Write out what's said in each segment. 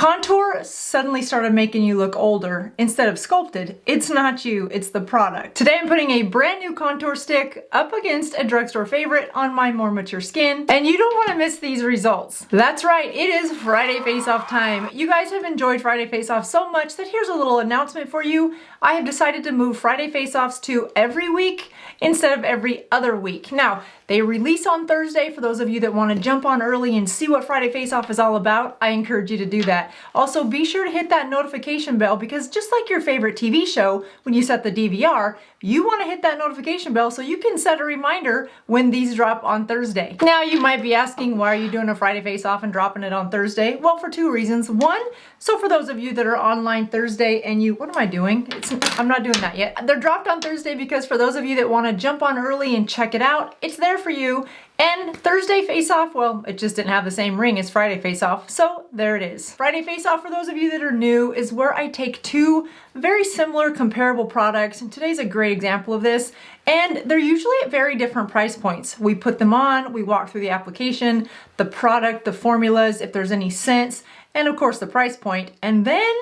Contour suddenly started making you look older instead of sculpted. It's not you, it's the product. Today I'm putting a brand new contour stick up against a drugstore favorite on my more mature skin, and you don't want to miss these results. That's right, it is Friday face-off time. You guys have enjoyed Friday face-off so much that here's a little announcement for you. I have decided to move Friday face-offs to every week instead of every other week. Now, they release on Thursday. For those of you that want to jump on early and see what Friday face-off is all about, I encourage you to do that. Also, be sure to hit that notification bell, because just like your favorite TV show, when you set the DVR, you want to hit that notification bell so you can set a reminder when these drop on Thursday. Now, you might be asking, why are you doing a Friday face-off and dropping it on Thursday? Well, for two reasons. One, so for those of you that are online Thursday and what am I doing? I'm not doing that yet. They're dropped on Thursday because for those of you that want to jump on early and check it out, it's there for you. And Thursday face-off, well, it just didn't have the same ring as Friday face-off, so there it is. Friday face-off, for those of you that are new, is where I take two very similar comparable products, and today's a great example of this, and they're usually at very different price points. We put them on, we walk through the application, the product, the formulas, if there's any scents, and of course the price point, and then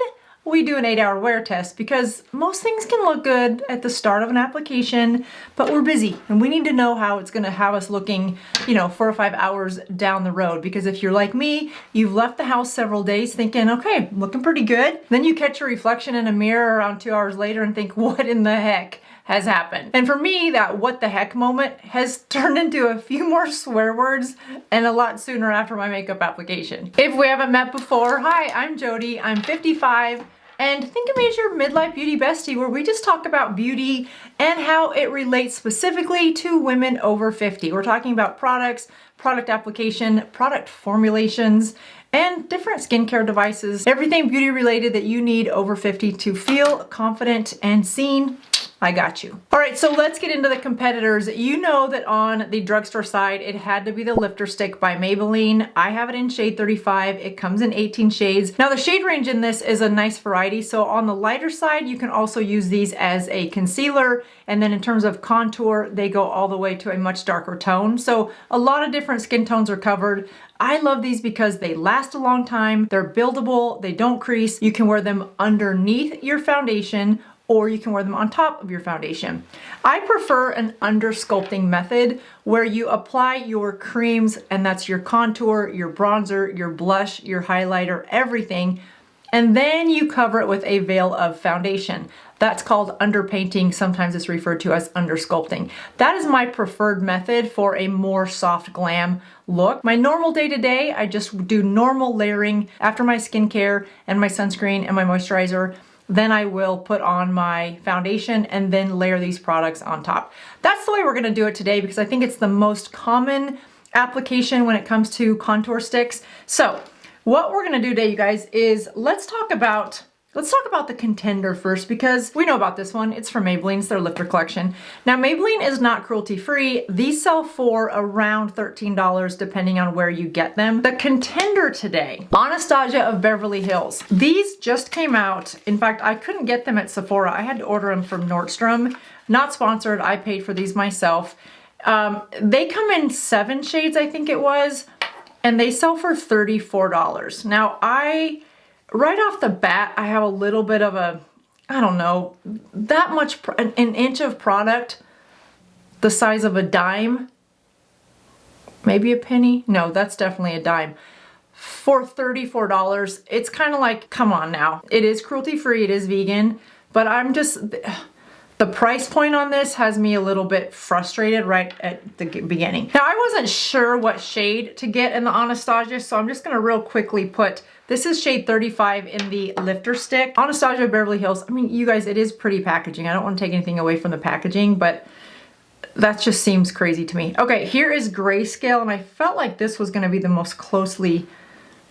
we do an 8-hour wear test, because most things can look good at the start of an application, but we're busy and we need to know how it's going to have us looking, 4 or 5 hours down the road. Because if you're like me, you've left the house several days thinking, okay, looking pretty good. Then you catch your reflection in a mirror around 2 hours later and think, what in the heck has happened? And for me, that what the heck moment has turned into a few more swear words, and a lot sooner after my makeup application. If we haven't met before, hi, I'm Jodi, I'm 55, and think of me as your midlife beauty bestie, where we just talk about beauty and how it relates specifically to women over 50. We're talking about products, product application, product formulations, and different skincare devices, everything beauty related that you need over 50 to feel confident and seen. I got you. All right, so let's get into the competitors. You know that on the drugstore side, it had to be the lifter stick by Maybelline. I have it in shade 35. It comes in 18 shades. Now the shade range in this is a nice variety. So on the lighter side, you can also use these as a concealer. And then in terms of contour, they go all the way to a much darker tone. So a lot of different skin tones are covered. I love these because they last a long time. They're buildable, they don't crease. You can wear them underneath your foundation, or you can wear them on top of your foundation. I prefer an under sculpting method where you apply your creams, and that's your contour, your bronzer, your blush, your highlighter, everything, and then you cover it with a veil of foundation. That's called underpainting. Sometimes it's referred to as under sculpting. That is my preferred method for a more soft glam look. My normal day-to-day, I just do normal layering after my skincare and my sunscreen and my moisturizer. Then I will put on my foundation and then layer these products on top. That's the way we're gonna do it today, because I think it's the most common application when it comes to contour sticks. So what we're gonna do today, you guys, is let's talk about the contender first, because we know about this one. It's from Maybelline. It's their lifter collection. Now, Maybelline is not cruelty-free. These sell for around $13 depending on where you get them. The contender today, Anastasia of Beverly Hills. These just came out. In fact, I couldn't get them at Sephora. I had to order them from Nordstrom. Not sponsored. I paid for these myself. They come in 7 shades, I think it was, and they sell for $34. Now, right off the bat, I have a little bit of a, I don't know, that much, an inch of product the size of a dime, maybe a penny. No, that's definitely a dime. For $34, it's kind of like, come on now. It is cruelty-free, it is vegan, but the price point on this has me a little bit frustrated right at the beginning. Now, I wasn't sure what shade to get in the Anastasia, so I'm just gonna real quickly put, this is shade 35 in the lifter stick. Anastasia Beverly Hills. I mean, you guys, it is pretty packaging. I don't want to take anything away from the packaging, but that just seems crazy to me. Okay, here is grayscale, and I felt like this was gonna be the most closely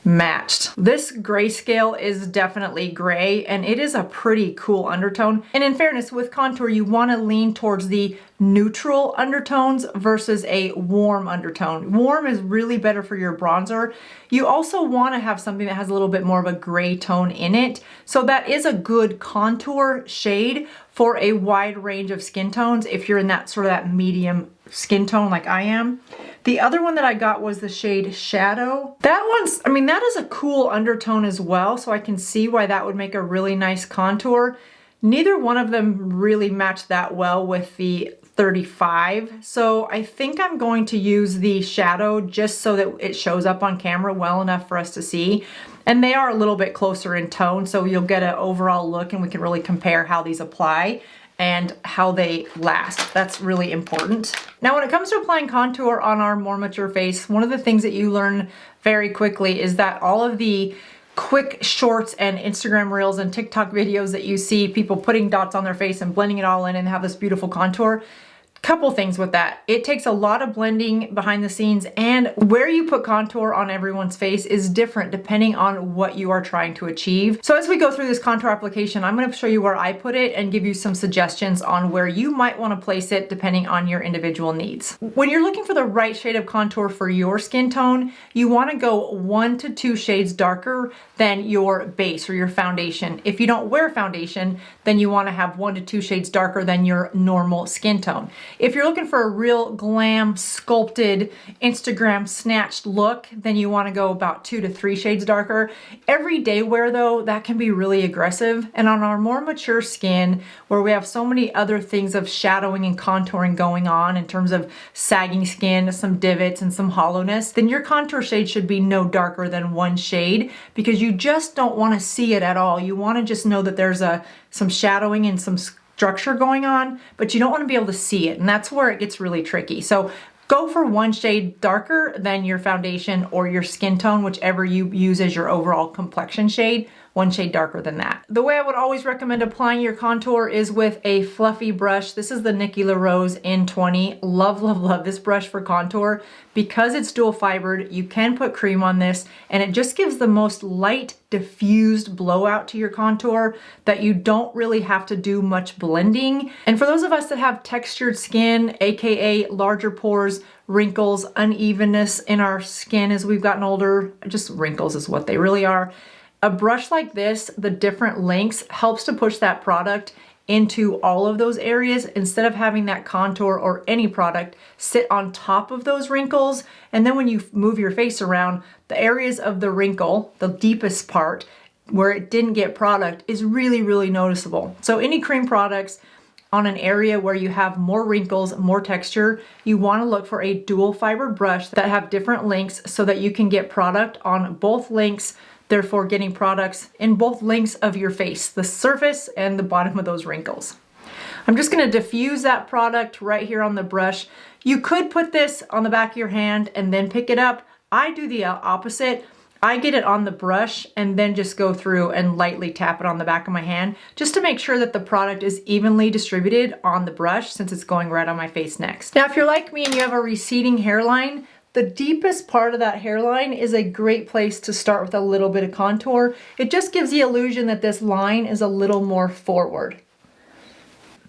matched. This grayscale is definitely gray, and it is a pretty cool undertone. And in fairness, with contour, you want to lean towards the neutral undertones versus a warm undertone. Warm is really better for your bronzer. You also want to have something that has a little bit more of a gray tone in it. So that is a good contour shade for a wide range of skin tones if you're in that sort of that medium skin tone like I am. The other one that I got was the shade Shadow. That one's, I mean, that is a cool undertone as well, so I can see why that would make a really nice contour. Neither one of them really matched that well with the 35, so I think I'm going to use the Shadow just so that it shows up on camera well enough for us to see. And they are a little bit closer in tone, so you'll get an overall look and we can really compare how these apply and how they last. That's really important. Now, when it comes to applying contour on our more mature face, one of the things that you learn very quickly is that all of the quick shorts and Instagram reels and TikTok videos that you see people putting dots on their face and blending it all in and have this beautiful contour. Couple things with that. It takes a lot of blending behind the scenes, and where you put contour on everyone's face is different depending on what you are trying to achieve. So as we go through this contour application, I'm going to show you where I put it and give you some suggestions on where you might want to place it depending on your individual needs. When you're looking for the right shade of contour for your skin tone, you want to go 1 to 2 shades darker than your base or your foundation. If you don't wear foundation, then you want to have 1 to 2 shades darker than your normal skin tone. If you're looking for a real glam, sculpted, Instagram snatched look, then you want to go about 2 to 3 shades darker. Everyday wear though, that can be really aggressive. And on our more mature skin, where we have so many other things of shadowing and contouring going on in terms of sagging skin, some divots and some hollowness, then your contour shade should be no darker than 1 shade because you just don't want to see it at all. You want to just know that there's some shadowing and some structure going on, but you don't want to be able to see it, and that's where it gets really tricky. So go for 1 shade darker than your foundation or your skin tone, whichever you use as your overall complexion shade. 1 shade darker than that. The way I would always recommend applying your contour is with a fluffy brush. This is the Nikki LaRose N20. Love, love, love this brush for contour. Because it's dual fibered, you can put cream on this, and it just gives the most light, diffused blowout to your contour that you don't really have to do much blending. And for those of us that have textured skin, aka larger pores, wrinkles, unevenness in our skin as we've gotten older, just wrinkles is what they really are, a brush like this, the different lengths, helps to push that product into all of those areas instead of having that contour or any product sit on top of those wrinkles. And then when you move your face around, the areas of the wrinkle, the deepest part where it didn't get product, is really, really noticeable. So any cream products on an area where you have more wrinkles, more texture, you want to look for a dual fiber brush that have different lengths so that you can get product on both lengths, therefore getting products in both lengths of your face, the surface and the bottom of those wrinkles. I'm just going to diffuse that product right here on the brush. You could put this on the back of your hand and then pick it up. I do the opposite. I get it on the brush and then just go through and lightly tap it on the back of my hand just to make sure that the product is evenly distributed on the brush since it's going right on my face next. Now, if you're like me and you have a receding hairline, the deepest part of that hairline is a great place to start with a little bit of contour. It just gives the illusion that this line is a little more forward.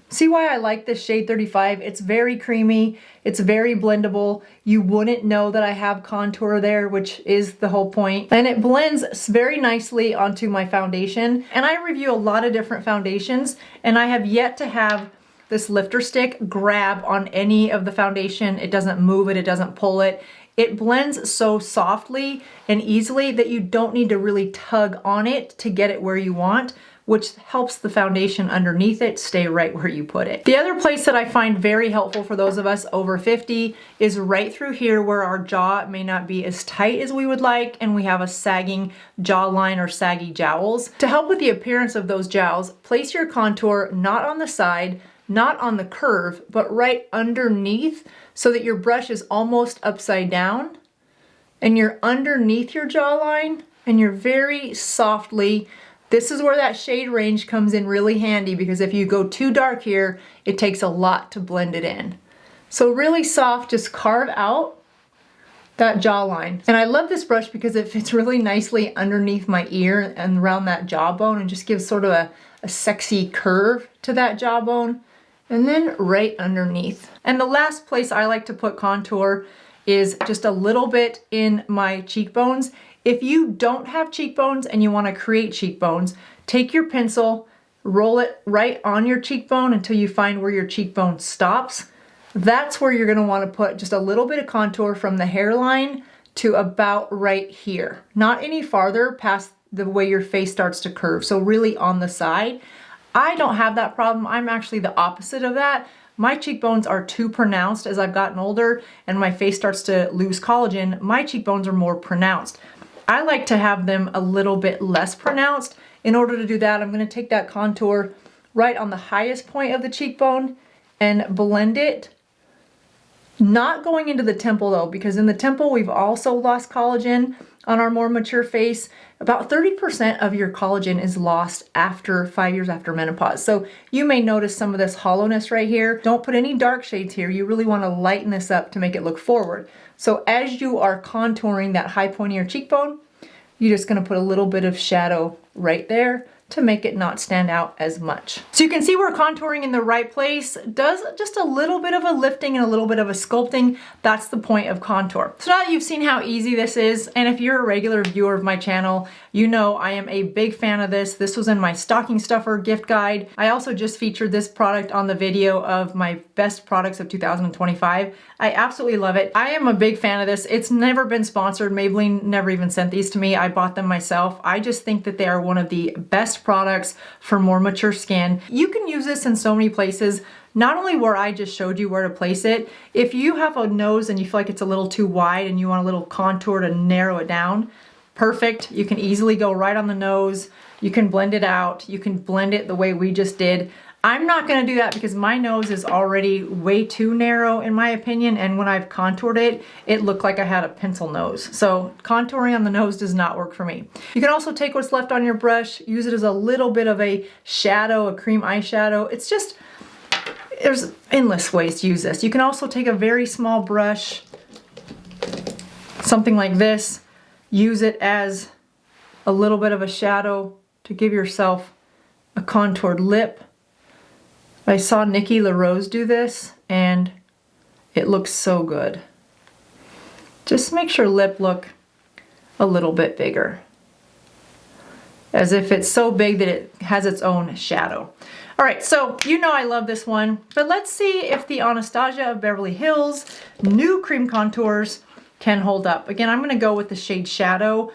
See why I like this shade 35? It's very creamy, it's very blendable. You wouldn't know that I have contour there, which is the whole point. And it blends very nicely onto my foundation. And I review a lot of different foundations, and I have yet to have this lifter stick grab on any of the foundation. It doesn't move it, it doesn't pull it. It blends so softly and easily that you don't need to really tug on it to get it where you want, which helps the foundation underneath it stay right where you put it. The other place that I find very helpful for those of us over 50 is right through here where our jaw may not be as tight as we would like and we have a sagging jawline or saggy jowls. To help with the appearance of those jowls, place your contour not on the side, not on the curve, but right underneath so that your brush is almost upside down and you're underneath your jawline and you're very softly. This is where that shade range comes in really handy because if you go too dark here, it takes a lot to blend it in. So really soft, just carve out that jawline. And I love this brush because it fits really nicely underneath my ear and around that jawbone and just gives sort of a sexy curve to that jawbone. And then right underneath. And the last place I like to put contour is just a little bit in my cheekbones. If you don't have cheekbones and you want to create cheekbones, take your pencil, roll it right on your cheekbone until you find where your cheekbone stops. that's where you're gonna wanna put just a little bit of contour from the hairline to about right here. Not any farther past the way your face starts to curve, so really on the side. I don't have that problem. I'm actually the opposite of that. My cheekbones are too pronounced as I've gotten older and my face starts to lose collagen. My cheekbones are more pronounced. I like to have them a little bit less pronounced. In order to do that, I'm gonna take that contour right on the highest point of the cheekbone and blend it. Not going into the temple though, because in the temple we've also lost collagen on our more mature face. About 30% of your collagen is lost after 5 years after menopause. So you may notice some of this hollowness right here. Don't put any dark shades here. You really want to lighten this up to make it look forward. So as you are contouring that high point of your cheekbone, you're just going to put a little bit of shadow right there to make it not stand out as much. So you can see where contouring in the right place does just a little bit of a lifting and a little bit of a sculpting. That's the point of contour. So now that you've seen how easy this is, and if you're a regular viewer of my channel, you know I am a big fan of this. This was in my stocking stuffer gift guide. I also just featured this product on the video of my best products of 2025. I absolutely love it. I am a big fan of this. It's never been sponsored. Maybelline never even sent these to me. I bought them myself. I just think that they are one of the best products for more mature skin. You can use this in so many places, not only where I just showed you where to place it. If you have a nose and you feel like it's a little too wide and you want a little contour to narrow it down, perfect. You can easily go right on the nose. You can blend it out. You can blend it the way we just did. I'm not gonna do that because my nose is already way too narrow in my opinion, and when I've contoured it, it looked like I had a pencil nose. So contouring on the nose does not work for me. You can also take what's left on your brush, use it as a little bit of a shadow, a cream eyeshadow. It's just, there's endless ways to use this. You can also take a very small brush, something like this, use it as a little bit of a shadow to give yourself a contoured lip. I saw Nikki LaRose do this and it looks so good. Just make your lip look a little bit bigger, as if it's so big that it has its own shadow. All right, so you know I love this one, but let's see if the Anastasia of Beverly Hills new cream contours can hold up. Again, I'm gonna go with the shade Shadow.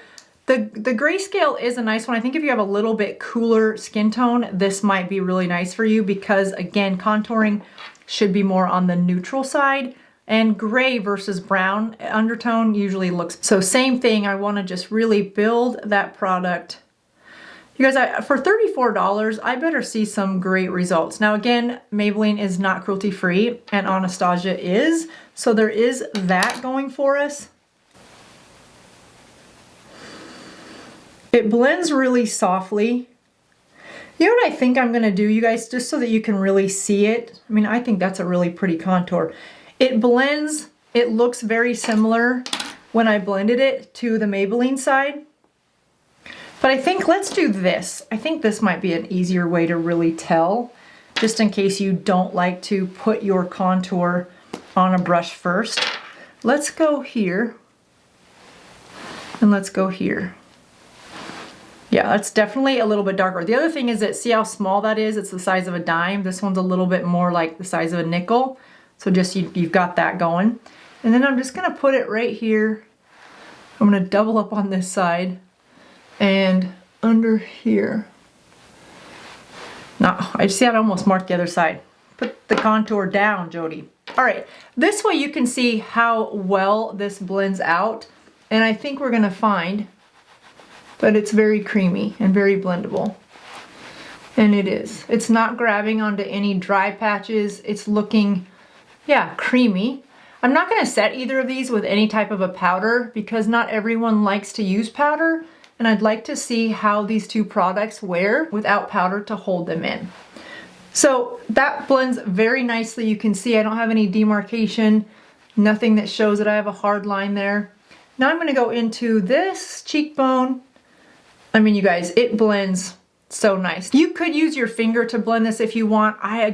The grayscale is a nice one. I think if you have a little bit cooler skin tone, this might be really nice for you because again, contouring should be more on the neutral side, and gray versus brown undertone usually looks. So same thing, I wanna just really build that product. You guys, for $34, I better see some great results. Now again, Maybelline is not cruelty free and Anastasia is, so there is that going for us. It blends really softly. You know what I think I'm gonna do, you guys, just so that you can really see it? I mean, I think that's a really pretty contour. It blends, it looks very similar when I blended it to the Maybelline side. But I think let's do this. I think this might be an easier way to really tell, just in case you don't like to put your contour on a brush first. Let's go here, and let's go here. Yeah, that's definitely a little bit darker. The other thing is that, see how small that is? It's the size of a dime. This one's a little bit more like the size of a nickel. So just you've got that going. And then I'm just gonna put it right here. I'm gonna double up on this side and under here. Now, I see I'd almost marked the other side. Put the contour down, Jodi. All right, this way you can see how well this blends out. And I think we're gonna find but it's very creamy and very blendable. And it is. It's not grabbing onto any dry patches. It's looking, yeah, creamy. I'm not gonna set either of these with any type of a powder because not everyone likes to use powder, and I'd like to see how these two products wear without powder to hold them in. So that blends very nicely. You can see I don't have any demarcation, nothing that shows that I have a hard line there. Now I'm gonna go into this cheekbone. I mean, you guys, it blends so nice. You could use your finger to blend this if you want. I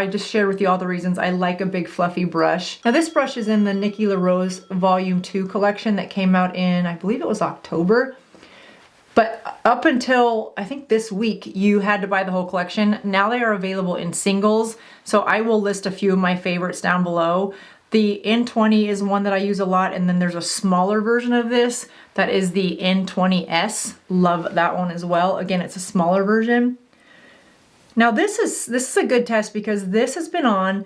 just shared with you all the reasons I like a big fluffy brush. Now this brush is in the Nikki LaRose Volume 2 collection that came out in, I believe it was October. But Up until, I think this week, you had to buy the whole collection. Now they are available in singles, so I will list a few of my favorites down below. The N20 is one that I use a lot, and then there's a smaller version of this that is the N20S. Love that one as well. Again, it's a smaller version. Now this is a good test because this has been on,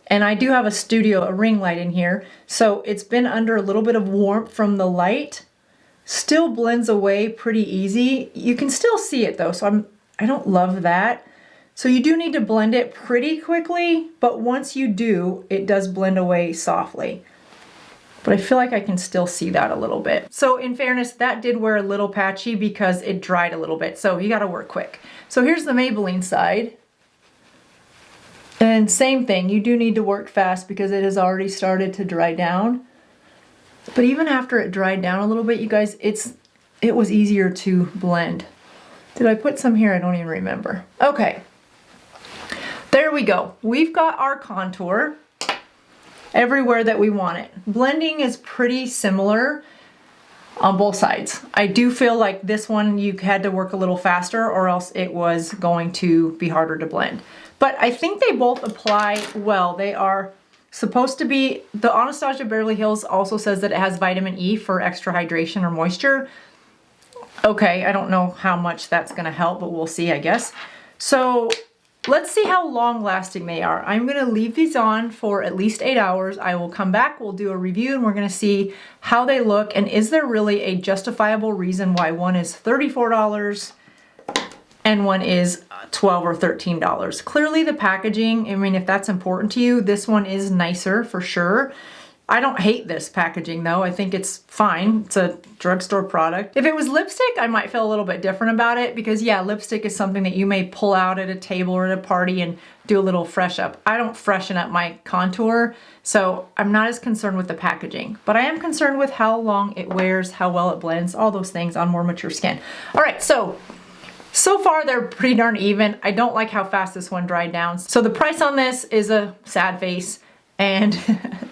and I do have a ring light in here, so it's been under a little bit of warmth from the light. Still blends away pretty easy. You can still see it though, so I don't love that. So you do need to blend it pretty quickly, but once you do, it does blend away softly. But I feel like I can still see that a little bit. So in fairness, that did wear a little patchy because it dried a little bit, so you gotta work quick. So here's the Maybelline side. And same thing, you do need to work fast because it has already started to dry down. But even after it dried down a little bit, you guys, it was easier to blend. Did I put some here? I don't even remember. Okay, there we go. We've got our contour everywhere that we want it. Blending is pretty similar on both sides. I do feel like this one you had to work a little faster or else it was going to be harder to blend. But I think they both apply well. They are supposed to be, the Anastasia Beverly Hills also says that it has vitamin E for extra hydration or moisture. Okay, I don't know how much that's gonna help, but we'll see, I guess. So let's see how long lasting they are. I'm gonna leave these on for at least 8 hours. I will come back, we'll do a review, and we're gonna see how they look, and is there really a justifiable reason why one is $34 and one is $12 or $13. Clearly the packaging, I mean, if that's important to you, this one is nicer for sure. I don't hate this packaging though. I think it's fine. It's a drugstore product. If it was lipstick, I might feel a little bit different about it because yeah, lipstick is something that you may pull out at a table or at a party and do a little fresh up. I don't freshen up my contour, so I'm not as concerned with the packaging, but I am concerned with how long it wears, how well it blends, all those things on more mature skin. All right, so far they're pretty darn even. I don't like how fast this one dried down. So the price on this is a sad face. And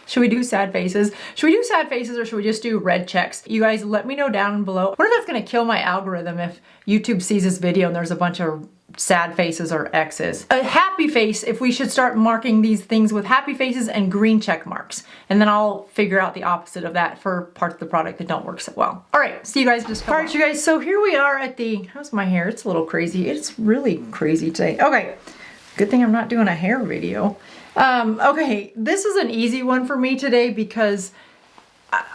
should we do sad faces? Should we do sad faces or should we just do red checks? You guys let me know down below. I wonder if that's gonna kill my algorithm if YouTube sees this video and there's a bunch of sad faces or X's. A happy face, if we should start marking these things with happy faces and green check marks. And then I'll figure out the opposite of that for parts of the product that don't work so well. All right, see you guys just All right, you guys, so here we are at the, how's my hair? It's a little crazy. It's really crazy today. Okay, good thing I'm not doing a hair video. Okay, this is an easy one for me today because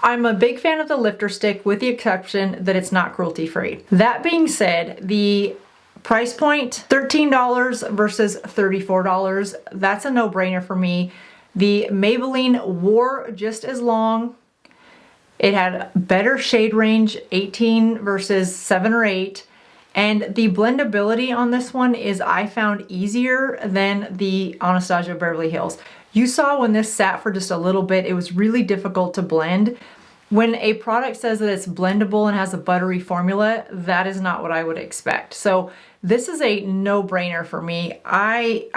I'm a big fan of the lifter stick with the exception that it's not cruelty free. That being said, the price point, $13 versus $34, that's a no-brainer for me. The Maybelline wore just as long. It had better shade range, 18 versus 7 or 8. And the blendability on this one is, I found, easier than the Anastasia Beverly Hills. You saw when this sat for just a little bit, it was really difficult to blend. When a product says that it's blendable and has a buttery formula, that is not what I would expect. So this is a no-brainer for me. I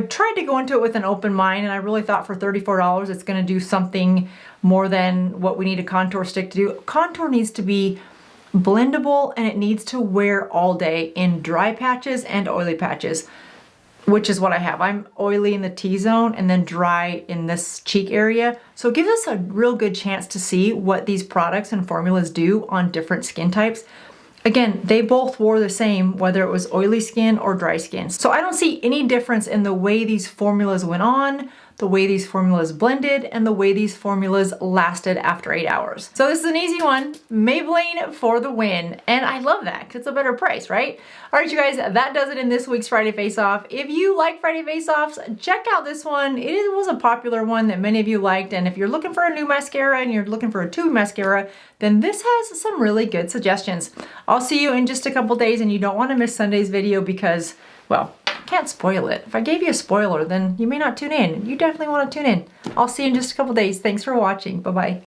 tried to go into it with an open mind, and I really thought for $34 it's gonna do something more than what we need a contour stick to do. Contour needs to be blendable and it needs to wear all day in dry patches and oily patches, which is what I have. I'm oily in the T-zone and then dry in this cheek area. So it gives us a real good chance to see what these products and formulas do on different skin types. Again, they both wore the same, whether it was oily skin or dry skin. So I don't see any difference in the way these formulas went on, the way these formulas blended, and the way these formulas lasted after 8 hours. So this is an easy one. Maybelline for the win. And I love that because it's a better price, right? All right, you guys, that does it in this week's Friday Face Off. If you like Friday Face Offs, check out this one. It was a popular one that many of you liked. And if you're looking for a new mascara and you're looking for a tube mascara, then this has some really good suggestions. I'll see you in just a couple days, and you don't want to miss Sunday's video because, well, can't spoil it. If I gave you a spoiler, then you may not tune in. You definitely want to tune in. I'll see you in just a couple days. Thanks for watching. Bye-bye.